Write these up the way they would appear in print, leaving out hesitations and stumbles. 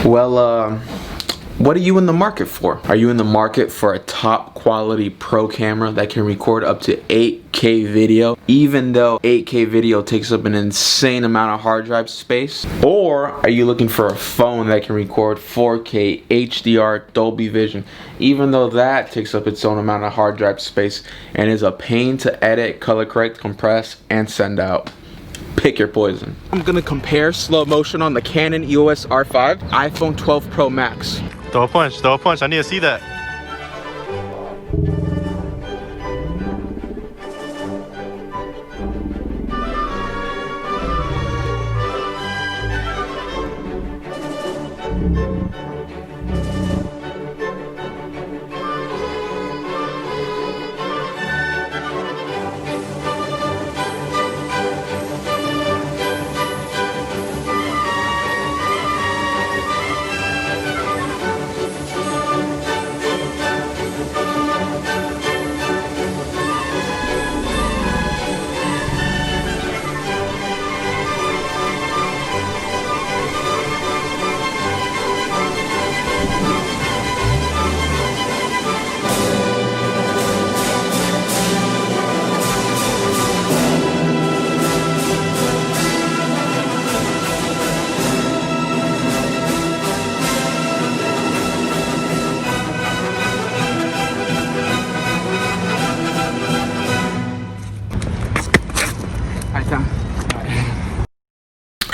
Well, what are you in the market for? Are you in the market for a top quality pro camera that can record up to 8K video, even though 8K video takes up an insane amount of hard drive space? Or are you looking for a phone that can record 4K HDR Dolby Vision, even though that takes up its own amount of hard drive space and is a pain to edit, color correct, compress, and send out? Pick your poison. I'm gonna compare slow motion on the Canon EOS R5, iPhone 12 Pro Max. Throw a punch, throw a punch. I need to see that.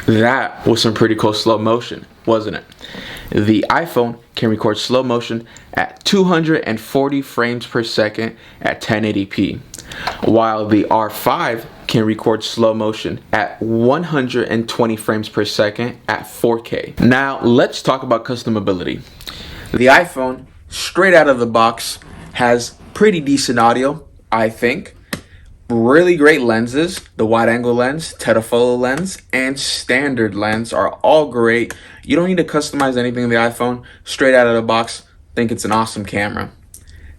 That was some pretty cool slow motion, wasn't it? The iPhone can record slow motion at 240 frames per second at 1080p, while the R5 can record slow motion at 120 frames per second at 4K. Now let's talk about customability. The iPhone, straight out of the box, has pretty decent audio, I think. Really great lenses. The wide angle lens, telephoto lens, and standard lens are all great. You don't need to customize anything in the iPhone. Straight out of the box, think it's an awesome camera.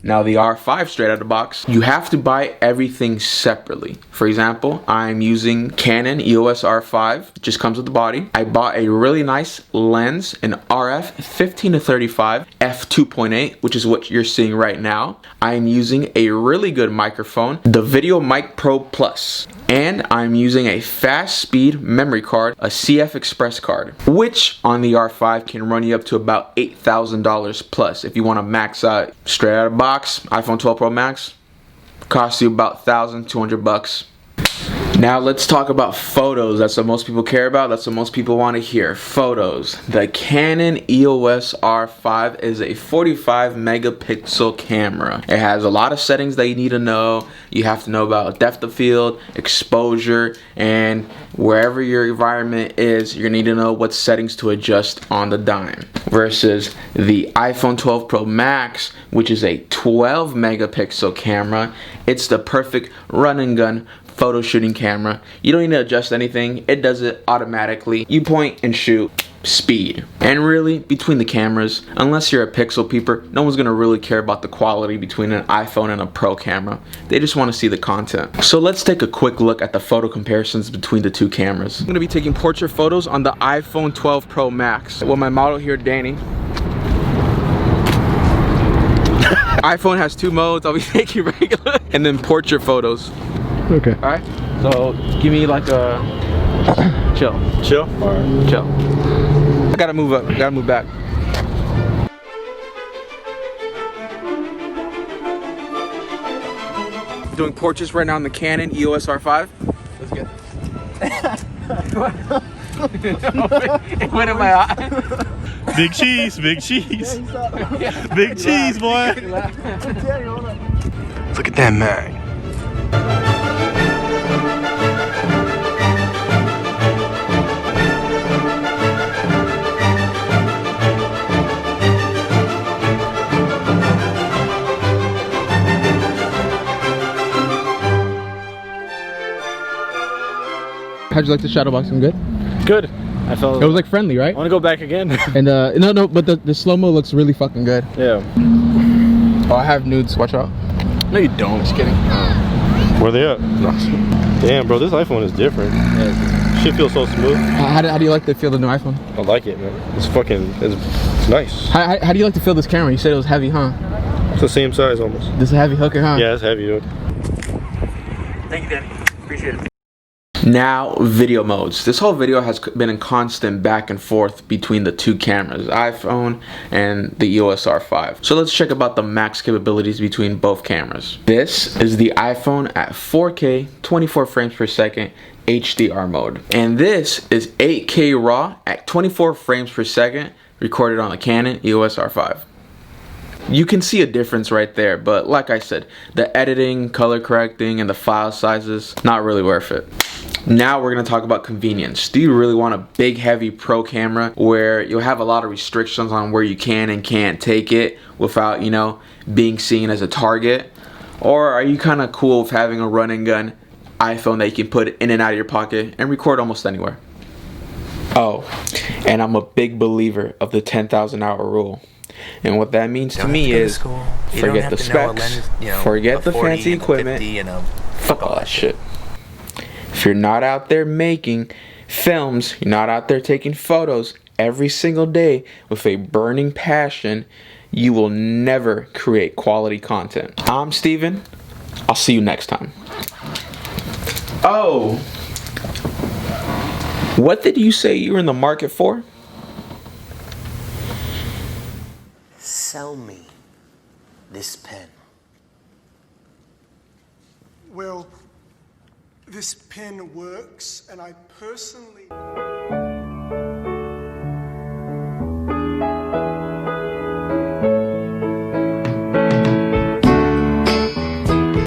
Now the R5 straight out of the box, you have to buy everything separately. For example, I'm using Canon EOS R5, it just comes with the body. I bought a really nice lens, an RF 15-35 f2.8, which is what you're seeing right now. I'm using a really good microphone, the Video Mic Pro Plus. And I'm using a fast speed memory card, a CF Express card, which on the R5 can run you up to about $8,000 plus. If you want to max out straight out of the box, iPhone 12 Pro Max costs you about $1,200. Now let's talk about photos. That's what most people care about. That's what most people want to hear. Photos. The Canon EOS R5 is a 45 megapixel camera. It has a lot of settings that you need to know. You have to know about depth of field, exposure, and wherever your environment is, you need to know what settings to adjust on the dime. Versus the iPhone 12 Pro Max, which is a 12 megapixel camera. It's the perfect run and gun photo shooting camera. You don't need to adjust anything. It does it automatically. You point and shoot, speed. And really, between the cameras, unless you're a pixel peeper, no one's gonna really care about the quality between an iPhone and a pro camera. They just want to see the content. So let's take a quick look at the photo comparisons between the two cameras. I'm gonna be taking portrait photos on the iPhone 12 Pro Max. With my model here, Danny. iPhone has two modes. I'll be taking regular and then portrait photos. Okay. Alright, so give me like a chill. Chill? Or chill. I gotta move up, gotta move back. We're doing portraits right now on the Canon EOS R5. Let's get it went in my eye. Big cheese, big cheese. Big cheese, boy. Look at that man. How'd you like the shadow boxing? Good? Good. I felt it was like friendly, right? I want to go back again. And no, but the slow-mo looks really fucking good. Yeah. Oh, I have nudes. Watch out. No, you don't. Just kidding. Where they at? Damn, bro, this iPhone is different. Yeah, Shit feels so smooth. How do you like to feel the new iPhone? I like it, man. It's nice. How do you like to feel this camera? You said it was heavy, huh? It's the same size almost. This is a heavy hooker, huh? Yeah, it's heavy, dude. Thank you, Danny. Appreciate it. Now, video modes. This whole video has been in constant back and forth between the two cameras, iPhone and the EOS R5. So let's check about the max capabilities between both cameras. This is the iPhone at 4K, 24 frames per second, HDR mode. And this is 8K RAW at 24 frames per second, recorded on the Canon EOS R5. You can see a difference right there, but like I said, the editing, color correcting, and the file sizes, not really worth it. Now we're going to talk about convenience. Do you really want a big, heavy pro camera where you'll have a lot of restrictions on where you can and can't take it without, you know, being seen as a target? Or are you kind of cool with having a run and gun iPhone that you can put in and out of your pocket and record almost anywhere? Oh, and I'm a big believer of the 10,000 hour rule. And what that means to me is forget the specs, forget the fancy equipment, fuck all that shit. If you're not out there making films, you're not out there taking photos every single day with a burning passion, you will never create quality content. I'm Steven. I'll see you next time. Oh, what did you say you were in the market for? Sell me this pen. Well, this pen works, and I personally...